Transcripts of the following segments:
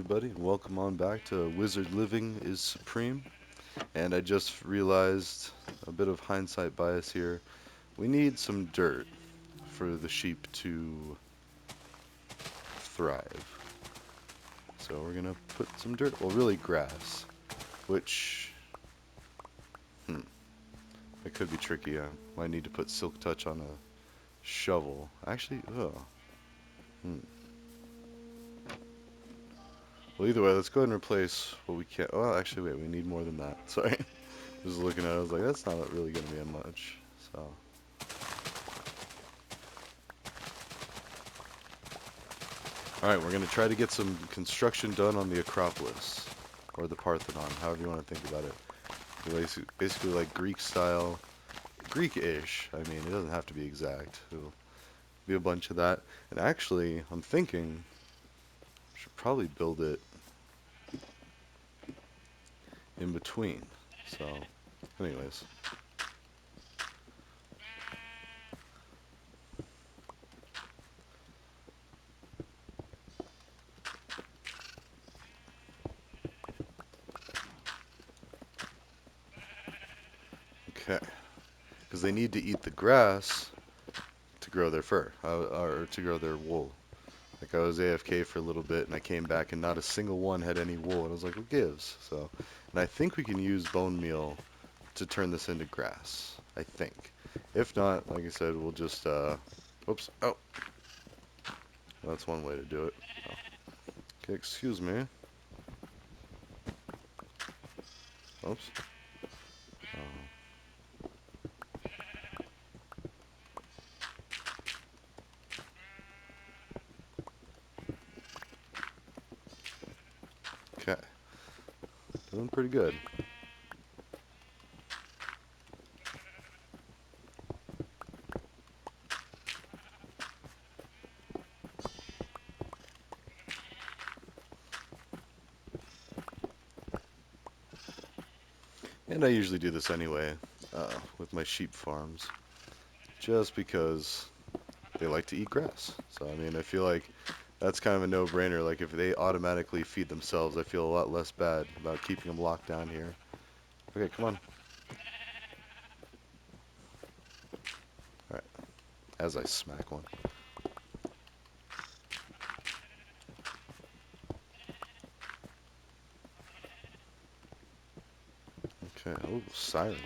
everybody, and welcome on back to Wizard Living is Supreme. And I just realized a bit of hindsight bias here. We need some dirt for the sheep to thrive. So we're gonna put some dirt, well, really grass, which, hmm, it could be tricky. I might need to put Silk Touch on a shovel. Actually, hmm. Well, either way, let's go ahead and replace what we can. Well, actually, wait, we need more than that. Sorry. Just looking at it, I was like, that's not really going to be much. So, alright, we're going to try to get some construction done on the Acropolis. Or the Parthenon, however you want to think about it. Basically like Greek style. Greek-ish. I mean, it doesn't have to be exact. It'll be a bunch of that. And actually, I'm thinking, I should probably build it in between. So, anyways. Okay. Because they need to eat the grass to grow their fur, or to grow their wool. Like I was AFK for a little bit, and I came back, and not a single one had any wool. And I was like, "What gives?" So, and I think we can use bone meal to turn this into grass. I think. If not, like I said, we'll just oops. Oh, that's one way to do it. Oh. Okay, excuse me. Oops. Oh. Okay, doing pretty good. And I usually do this anyway with my sheep farms, just because they like to eat grass. So I mean, I feel like that's kind of a no-brainer. Like if they automatically feed themselves, I feel a lot less bad about keeping them locked down here. Okay, come on. All right, as I smack one. Okay. Oh, sirens.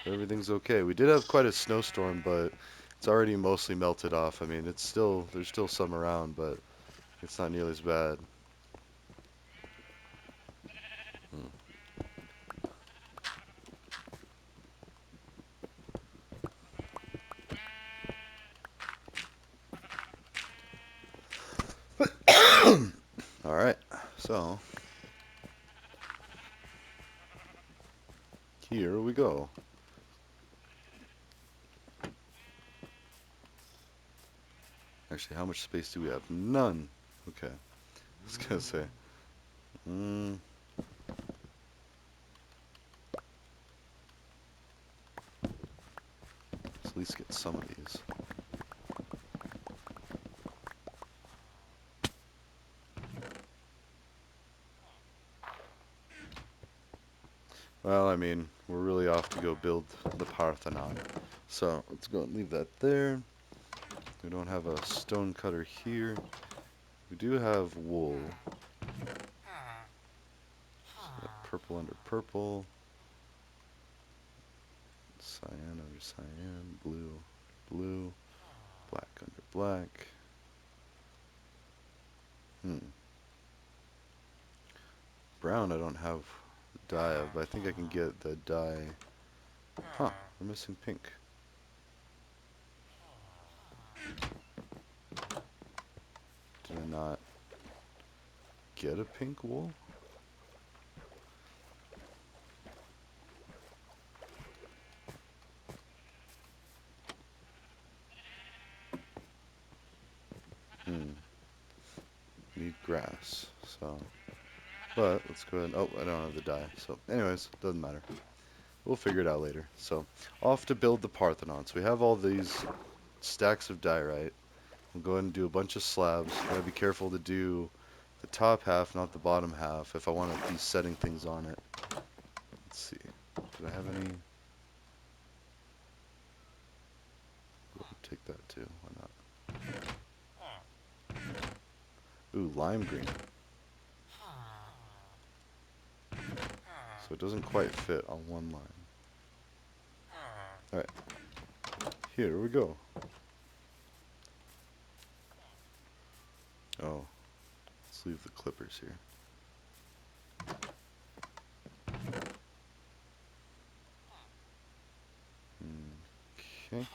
Everything's okay. We did have quite a snowstorm, but it's already mostly melted off. I mean, there's still some around, but it's not nearly as bad. Hmm. All right. So here we go. Actually, how much space do we have? None. Okay. I was gonna say. Mm, let's at least get some of these. Well, I mean, we're really off to go build the Parthenon. So let's go and leave that there. We don't have a stone cutter here. We do have wool. So purple under purple. Cyan under cyan. Blue, blue. Black under black. Hmm. Brown I don't have the dye of, but I think I can get the dye. Huh, we're missing pink. Did I not get a pink wool? Hmm. Need grass, so. But let's go ahead. Oh, I don't have the dye. So, anyways, doesn't matter. We'll figure it out later. So, off to build the Parthenon. So we have all these stacks of diorite. We'll go ahead and do a bunch of slabs. Gotta be careful to do the top half, not the bottom half, if I want to be setting things on it. Let's see. Did I have any? We'll take that too. Why not? Ooh, lime green. So it doesn't quite fit on one line. Alright. Here we go. Oh. Let's leave the clippers here. Okay.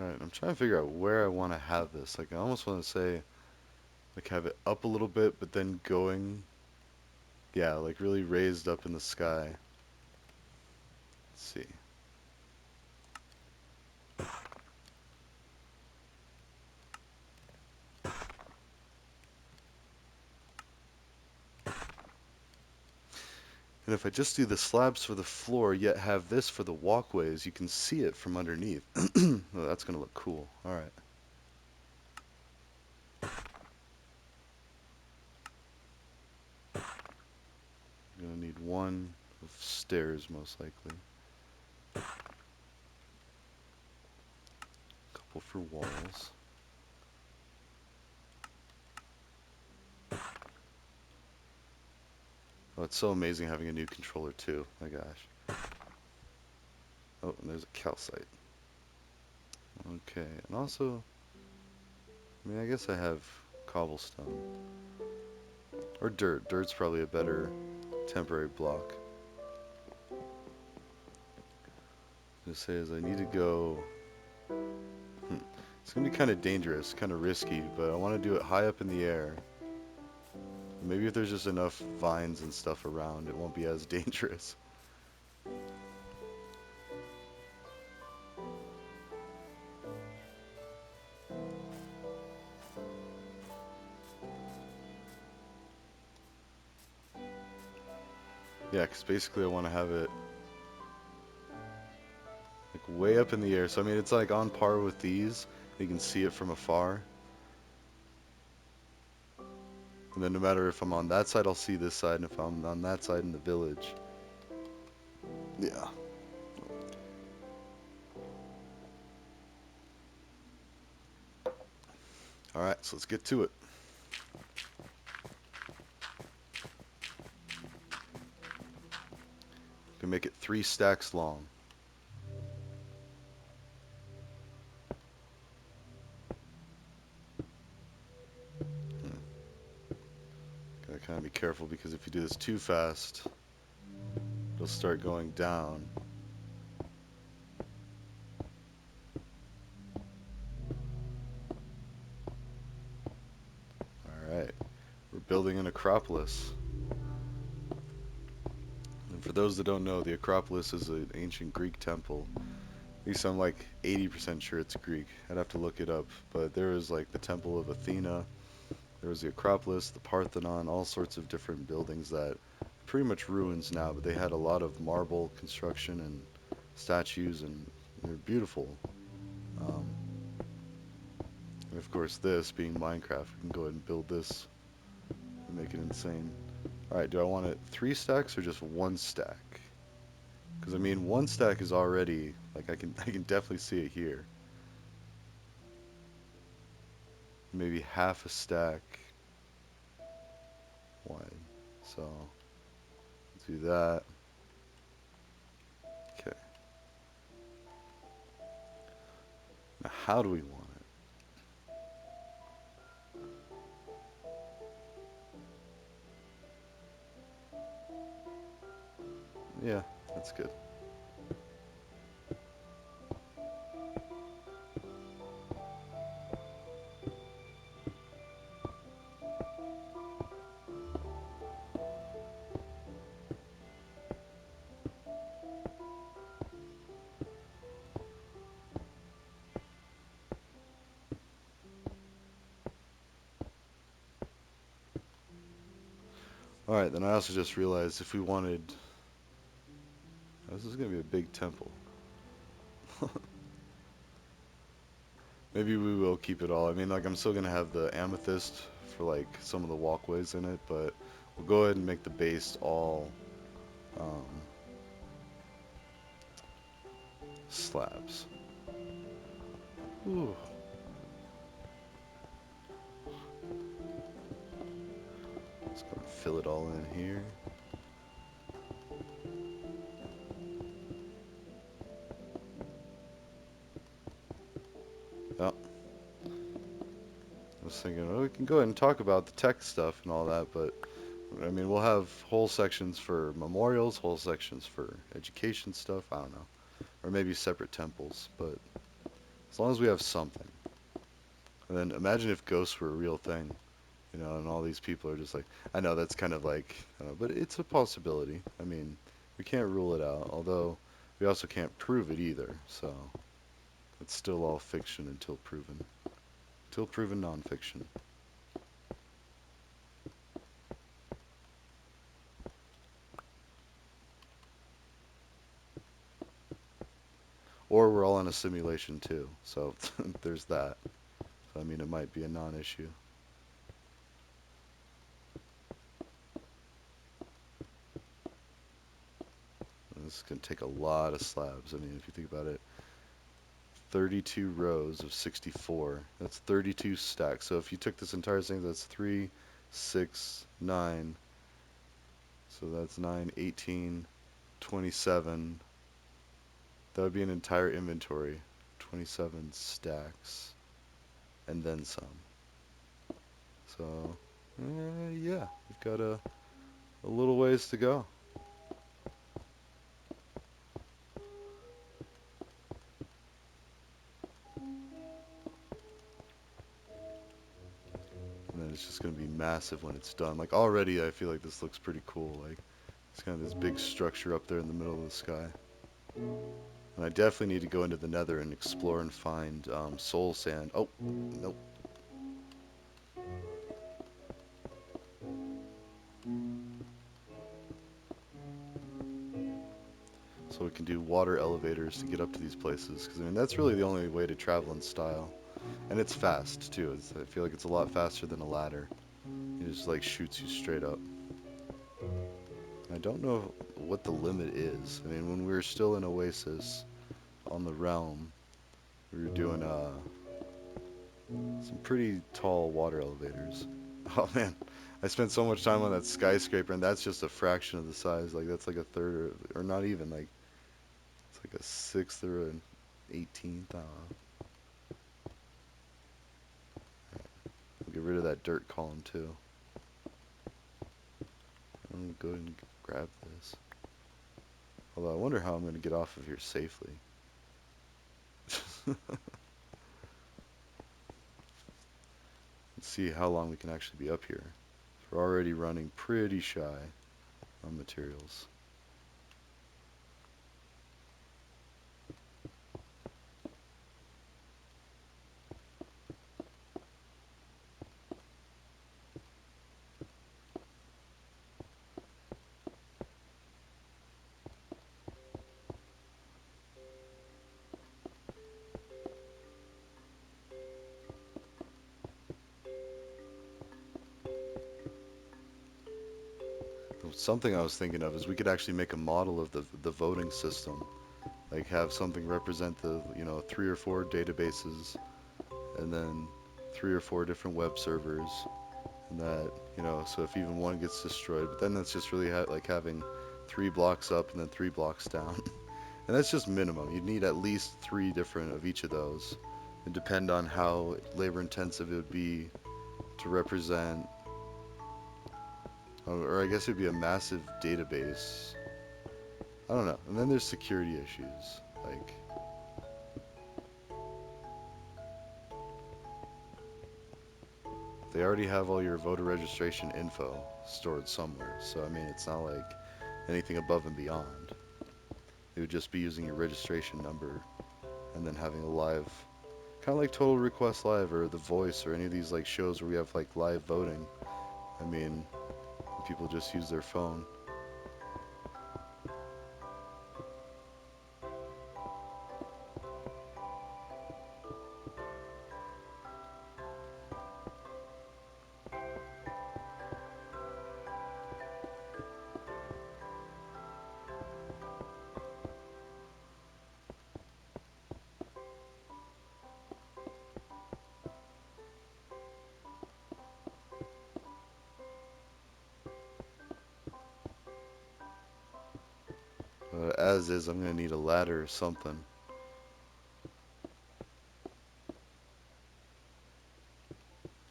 Alright, I'm trying to figure out where I want to have this. Like, I almost want to say, like, have it up a little bit, but then going, yeah, like really raised up in the sky. Let's see. And if I just do the slabs for the floor, yet have this for the walkways, you can see it from underneath. Oh, that's going to look cool. Alright. I'm going to need one of stairs, most likely. A couple for walls. Oh, it's so amazing having a new controller, too. My gosh. Oh, and there's a calcite. Okay, and also, I mean, I guess I have cobblestone. Or dirt. Dirt's probably a better temporary block. What I say is I need to go... It's going to be kind of dangerous, kind of risky, but I want to do it high up in the air. Maybe if there's just enough vines and stuff around, it won't be as dangerous. Yeah, because basically I want to have it like way up in the air. So I mean, it's like on par with these. You can see it from afar. And then no matter if I'm on that side, I'll see this side, and if I'm on that side in the village. Yeah. Alright, so let's get to it. You can make it 3 stacks long. Gotta kind of be careful because if you do this too fast, it'll start going down. Alright, we're building an Acropolis. And for those that don't know, the Acropolis is an ancient Greek temple. At least I'm like 80% sure it's Greek. I'd have to look it up. But there was like the Temple of Athena, there was the Acropolis, the Parthenon, all sorts of different buildings that are pretty much ruins now, but they had a lot of marble construction and statues, and they're beautiful. Um, and of course this, being Minecraft, we can go ahead and build this and make it insane. Alright, do I want it 3 stacks or just 1 stack? Because I mean, 1 stack is already, like I can definitely see it here. Maybe half a stack wide. So, do that. Okay. Now, how do we want it? Yeah, that's good. Alright, then I also just realized if we wanted... This is going to be a big temple. Maybe we will keep it all. I mean, like, I'm still going to have the amethyst for, like, some of the walkways in it, but we'll go ahead and make the base all um, slabs. Ooh. Let's go and fill it all in here. Oh, I was thinking, well, we can go ahead and talk about the tech stuff and all that, but I mean, we'll have whole sections for memorials, whole sections for education stuff. I don't know. Or maybe separate temples, but as long as we have something. And then imagine if ghosts were a real thing, you know, and all these people are just like, I know that's kind of like, but it's a possibility. I mean, we can't rule it out, although we also can't prove it either, so it's still all fiction until proven. Until proven nonfiction. Or we're all in a simulation too, so there's that. So, I mean, it might be a non-issue. This is going to take a lot of slabs. I mean, if you think about it, 32 rows of 64. That's 32 stacks. So if you took this entire thing, that's 3, 6, 9. So that's 9, 18, 27. That would be an entire inventory. 27 stacks. And then some. So, yeah, we've got a little ways to go. And then it's just going to be massive when it's done. Like, already I feel like this looks pretty cool. Like, it's kind of this big structure up there in the middle of the sky. And I definitely need to go into the nether and explore and find soul sand. Oh, nope. So we can do water elevators to get up to these places. Because, I mean, that's really the only way to travel in style. And it's fast, too. I feel like it's a lot faster than a ladder. It just, like, shoots you straight up. I don't know what the limit is. I mean, when we were still in Oasis on the Realm, we were doing some pretty tall water elevators. Oh man, I spent so much time on that skyscraper, and that's just a fraction of the size. Like that's like a third, or not even. Like it's like a sixth or an 18th. We'll get rid of that dirt column too. I'm gonna go ahead and grab this. Although I wonder how I'm gonna get off of here safely. Let's see how long we can actually be up here. We're already running pretty shy on materials. Something I was thinking of is we could actually make a model of the voting system. Like have something represent the, you know, 3 or 4 databases and then 3 or 4 different web servers and that, you know, so if even one gets destroyed, but then that's just really like having 3 blocks up and then 3 blocks down. And that's just minimum. You'd need at least 3 different of each of those. And depend on how labor intensive it would be to represent, or I guess it'd be a massive database. I don't know. And then there's security issues. Like, they already have all your voter registration info stored somewhere. So, I mean, it's not like anything above and beyond. It would just be using your registration number and then having a live, kind of like Total Request Live or The Voice or any of these like shows where we have like live voting. I mean, People just use their phone. As is, I'm gonna need a ladder or something.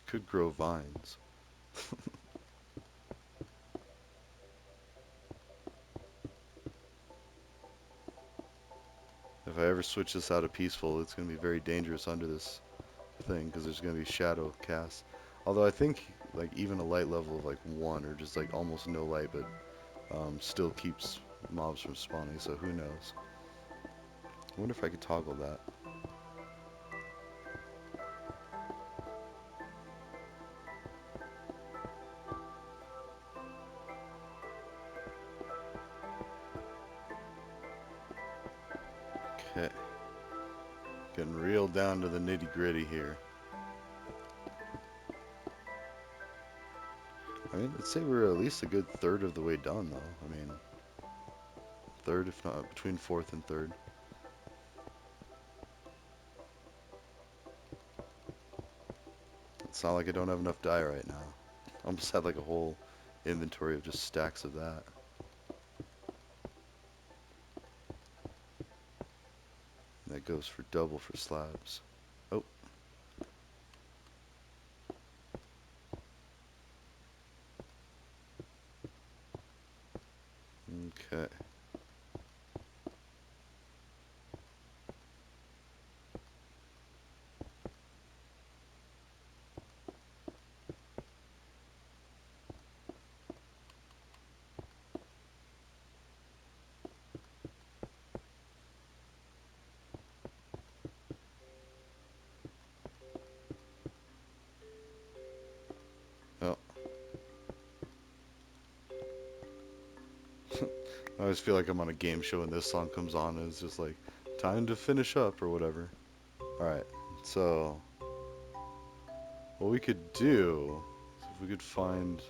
Could grow vines. If I ever switch this out of peaceful, it's gonna be very dangerous under this thing because there's gonna be shadow cast. Although I think like even a light level of like 1 or just like almost no light, but still keeps mobs from spawning. So who knows? I wonder if I could toggle that. Okay, getting real down to the nitty gritty here. I mean, let's say we're at least a good third of the way done, though. I mean, third, if not between fourth and third. It's not like I don't have enough dye right now. I almost had like a whole inventory of just stacks of that. And that goes for double for slabs. Oh, okay. Oh, I always feel like I'm on a game show and this song comes on and it's just like, time to finish up or whatever. Alright, so what we could do is if we could find...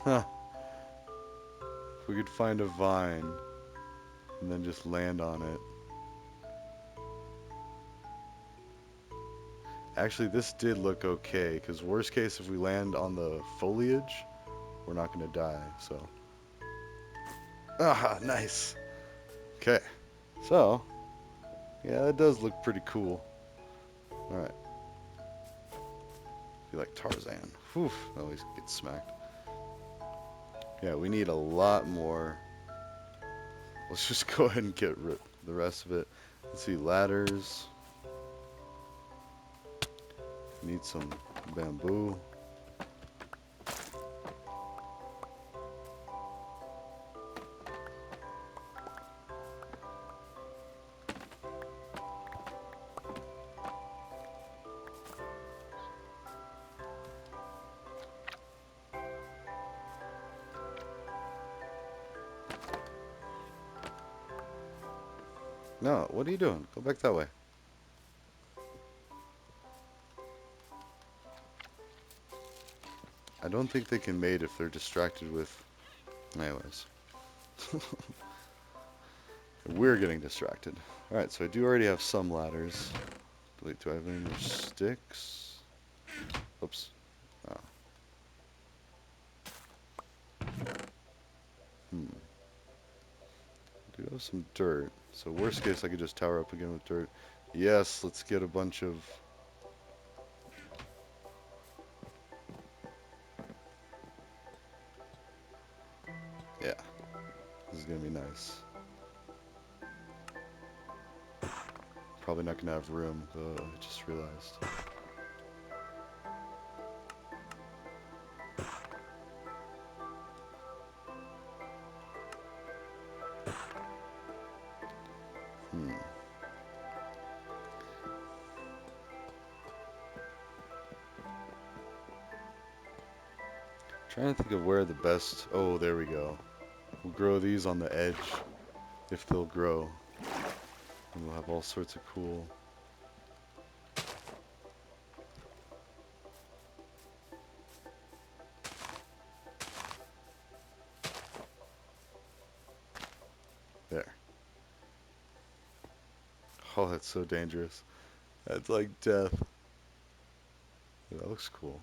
Huh. If we could find a vine and then just land on it. Actually, this did look okay, because worst case, if we land on the foliage, we're not going to die, so. Ah, nice. Okay, so, yeah, that does look pretty cool. Alright. Be like Tarzan. Whew, always get smacked. Yeah, we need a lot more. Let's just go ahead and get the rest of it. Let's see, ladders. Need some bamboo. No, what are you doing? Go back that way. I don't think they can mate if they're distracted with... Anyways. We're getting distracted. Alright, so I do already have some ladders. Wait, do I have any more sticks? Oops. Oh. I do have some dirt. So worst case, I could just tower up again with dirt. Yes, let's get a bunch of... Yeah. This is gonna be nice. Probably not gonna have room, though, I just realized. Hmm. Trying to think of where the best. Oh, there we go. We'll grow these on the edge if they'll grow. And we'll have all sorts of cool. There. Oh, that's so dangerous. That's like death. Yeah, that looks cool.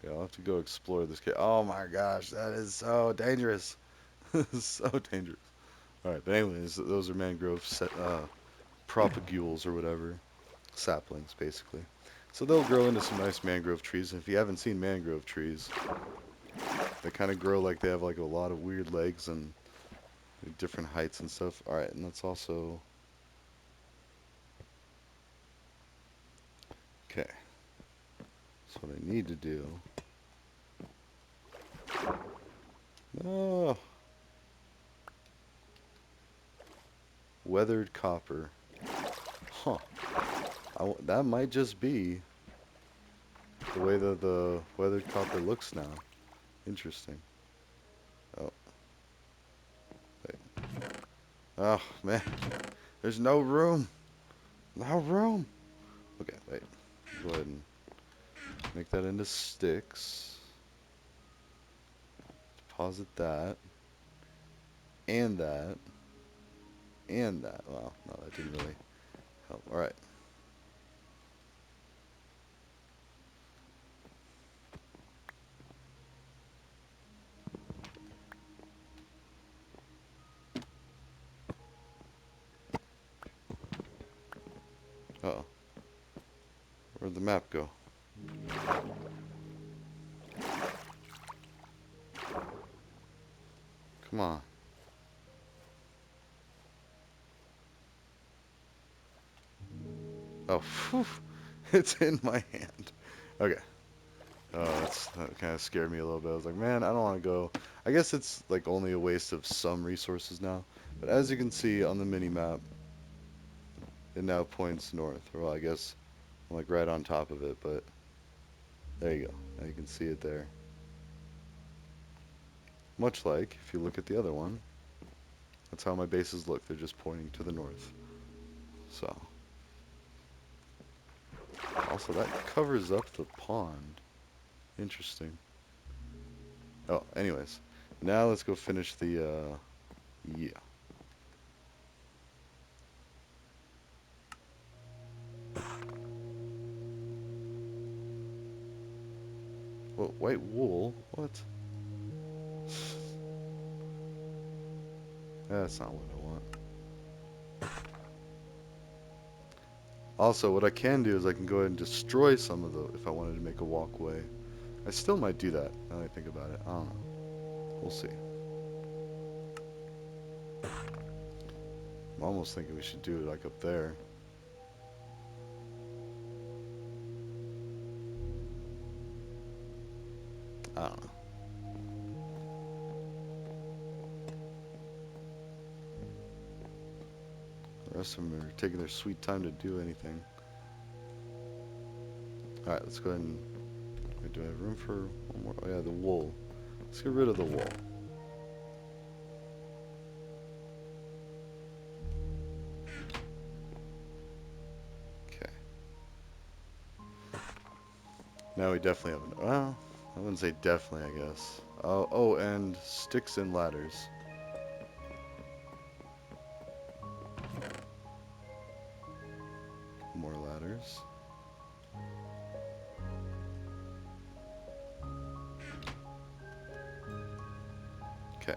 Yeah, I'll have to go explore this cave. Oh my gosh, that is so dangerous. So dangerous. Alright, but anyways, those are mangrove propagules or whatever. Saplings, basically. So they'll grow into some nice mangrove trees. And if you haven't seen mangrove trees, they kind of grow like they have like a lot of weird legs and different heights and stuff. Alright, and that's also... Okay. So what I need to do... Oh, weathered copper. Huh. That might just be the way that the weathered copper looks now. Interesting. Oh, wait. Oh, man. There's no room. No room. Okay, wait. Go ahead and make that into sticks. Deposit that. And that. And that. Well, no, that didn't really help. Alright. Uh-oh. Where'd the map go? Come on. Oh, phew. It's in my hand. Okay. Oh, that kind of scared me a little bit. I was like, man, I don't want to go. I guess it's like only a waste of some resources now. But as you can see on the mini map, it now points north. Well, I guess I'm like right on top of it, but there you go. Now you can see it there. Much like if you look at the other one, that's how my bases look. They're just pointing to the north. So, also that covers up the pond. Interesting. Oh, anyways, now let's go finish the, yeah. What, white wool? What? That's not what I want. Also, what I can do is I can go ahead and destroy some of the, if I wanted to make a walkway. I still might do that, now that I think about it. I don't know. We'll see. I'm almost thinking we should do it like up there. I don't know. The rest of them are taking their sweet time to do anything. Alright, let's go ahead and... Wait, do I have room for one more? Oh yeah, the wool. Let's get rid of the wool. Okay. Now we definitely have an... Well, I wouldn't say definitely, I guess. Oh, and sticks and ladders. More ladders. Okay.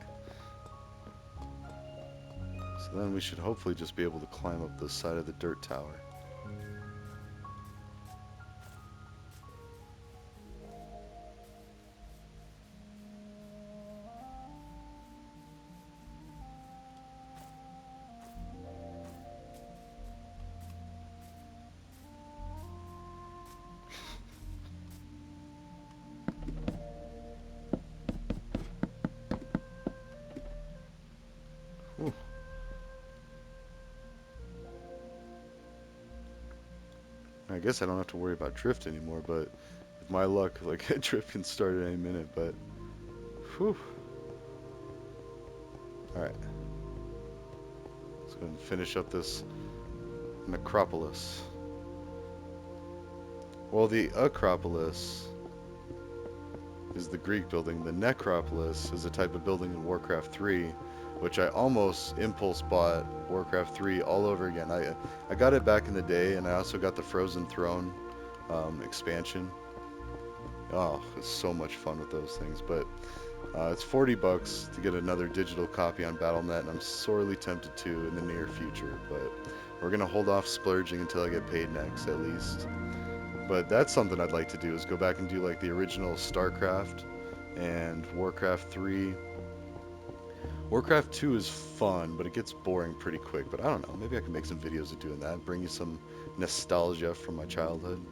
So then we should hopefully just be able to climb up the side of the dirt tower. Whew. I guess I don't have to worry about drift anymore, but my luck, like a trip can start at any minute, but whew. Alright, let's go and finish up this necropolis. Well, the Acropolis is the Greek building. The Necropolis is a type of building in Warcraft 3, which I almost impulse bought Warcraft 3 all over again. I got it back in the day, and I also got the Frozen Throne expansion. Oh, it's so much fun with those things. But it's $40 to get another digital copy on BattleNet, and I'm sorely tempted to in the near future. But we're gonna hold off splurging until I get paid next, at least. But that's something I'd like to do, is go back and do like the original StarCraft and Warcraft 3. Warcraft 2 is fun, but it gets boring pretty quick. But I don't know, maybe I can make some videos of doing that, bring you some nostalgia from my childhood.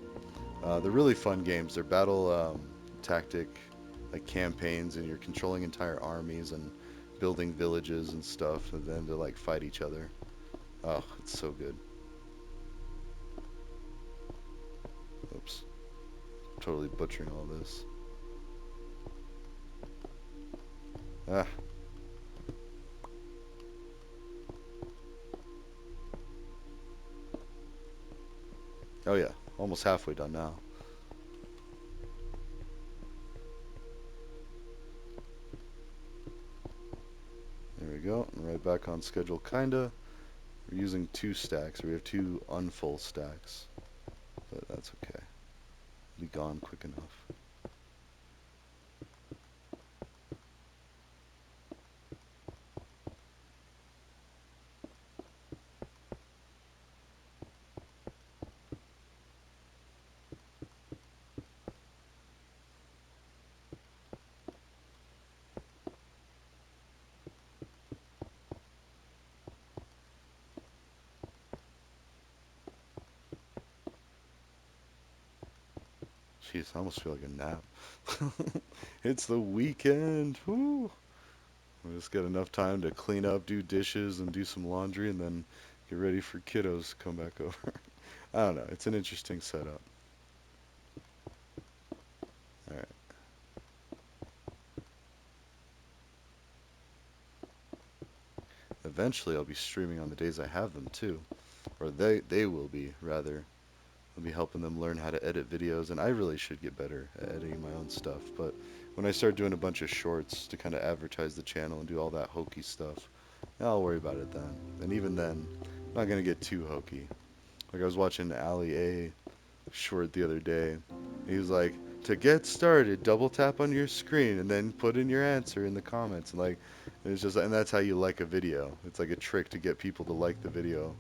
They're really fun games. They're battle tactic, like campaigns, and you're controlling entire armies and building villages and stuff, and then to like fight each other. Oh, it's so good. Oops, totally butchering all this. Ah, oh yeah, almost halfway done now. There we go, and right back on schedule, kinda. We're using 2 stacks. We have 2 unfull stacks, but that's okay. It'll be gone quick enough. Jeez, I almost feel like a nap. It's the weekend. Woo! We just got enough time to clean up, do dishes, and do some laundry, and then get ready for kiddos to come back over. I don't know. It's an interesting setup. All right. Eventually, I'll be streaming on the days I have them too, or they will be rather. I'll be helping them learn how to edit videos, and I really should get better at editing my own stuff. But when I start doing a bunch of shorts to kind of advertise the channel and do all that hokey stuff, I'll worry about it then. And even then, I'm not gonna get too hokey. Like I was watching Ali A short the other day. He was like, to get started, double tap on your screen and then put in your answer in the comments. And like, it's just, and that's how you like a video. It's like a trick to get people to like the video.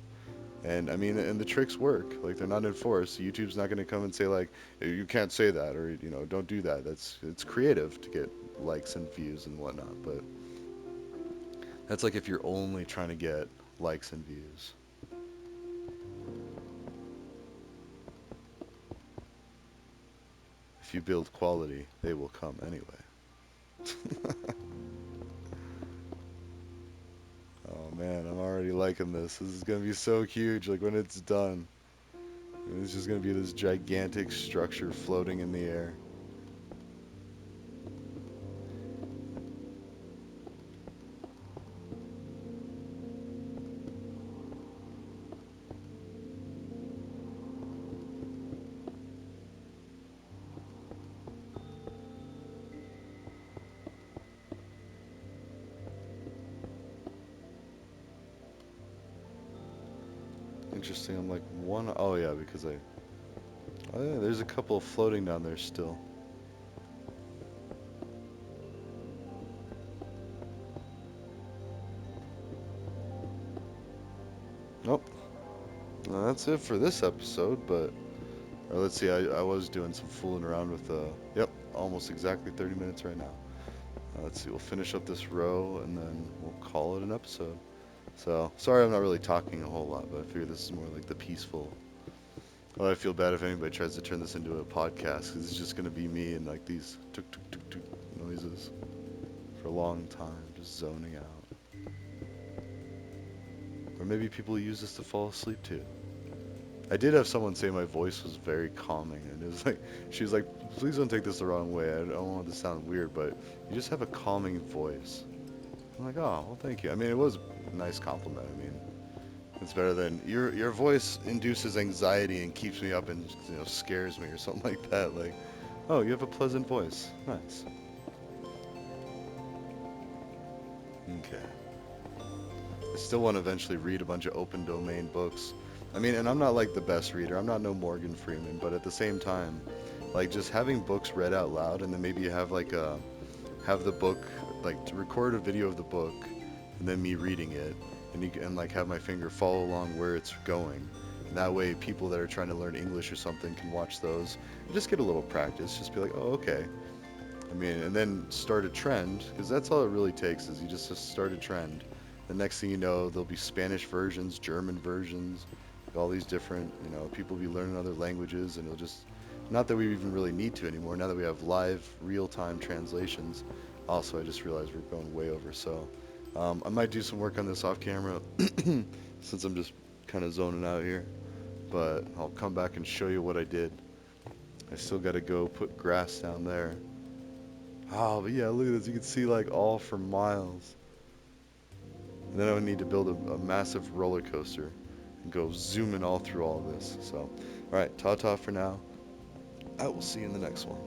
And I mean, and the tricks work. Like they're not enforced. YouTube's not going to come and say like, you can't say that, or don't do that. It's creative to get likes and views and whatnot. But that's like if you're only trying to get likes and views. If you build quality, they will come anyway. Oh man, I'm already liking this. This is gonna be so huge. Like when it's done, it's just gonna be this gigantic structure floating in the air. Interesting. I'm like one. Oh yeah, because I. Oh yeah, there's a couple floating down there still. Nope. Well, that's it for this episode. But or let's see. I was doing some fooling around with. Yep. Almost exactly 30 minutes right now. Let's see. We'll finish up this row and then we'll call it an episode. So sorry, I'm not really talking a whole lot, but I figure this is more like the peaceful. Well, I feel bad if anybody tries to turn this into a podcast because it's just going to be me and like these tuk tuk tuk tuk noises for a long time, just zoning out. Or maybe people use this to fall asleep too. I did have someone say my voice was very calming, and it was like, she was like, please don't take this the wrong way. I don't want it to sound weird, but you just have a calming voice. I'm like, oh, well, thank you. I mean, it was a nice compliment. I mean, it's better than your voice induces anxiety and keeps me up and scares me or something like that. Like, oh, you have a pleasant voice. Nice. Okay. I still want to eventually read a bunch of open domain books. I mean, and I'm not like the best reader. I'm not no Morgan Freeman, but at the same time, like just having books read out loud and then maybe you have like a have the book like to record a video of the book and then me reading it and like have my finger follow along where it's going. And that way people that are trying to learn English or something can watch those and just get a little practice. Just be like, "Oh, okay." I mean, and then start a trend, because that's all it really takes is you just start a trend. The next thing you know, there'll be Spanish versions, German versions, all these different, people will be learning other languages, and it'll just, not that we even really need to anymore, now that we have live, real-time translations. Also, I just realized we're going way over, so I might do some work on this off camera, since I'm just kind of zoning out here, but I'll come back and show you what I did. I still got to go put grass down there. Oh, but yeah, look at this. You can see like all for miles. And then I would need to build a massive roller coaster and go zooming all through all this. So, all right, ta-ta for now. I will see you in the next one.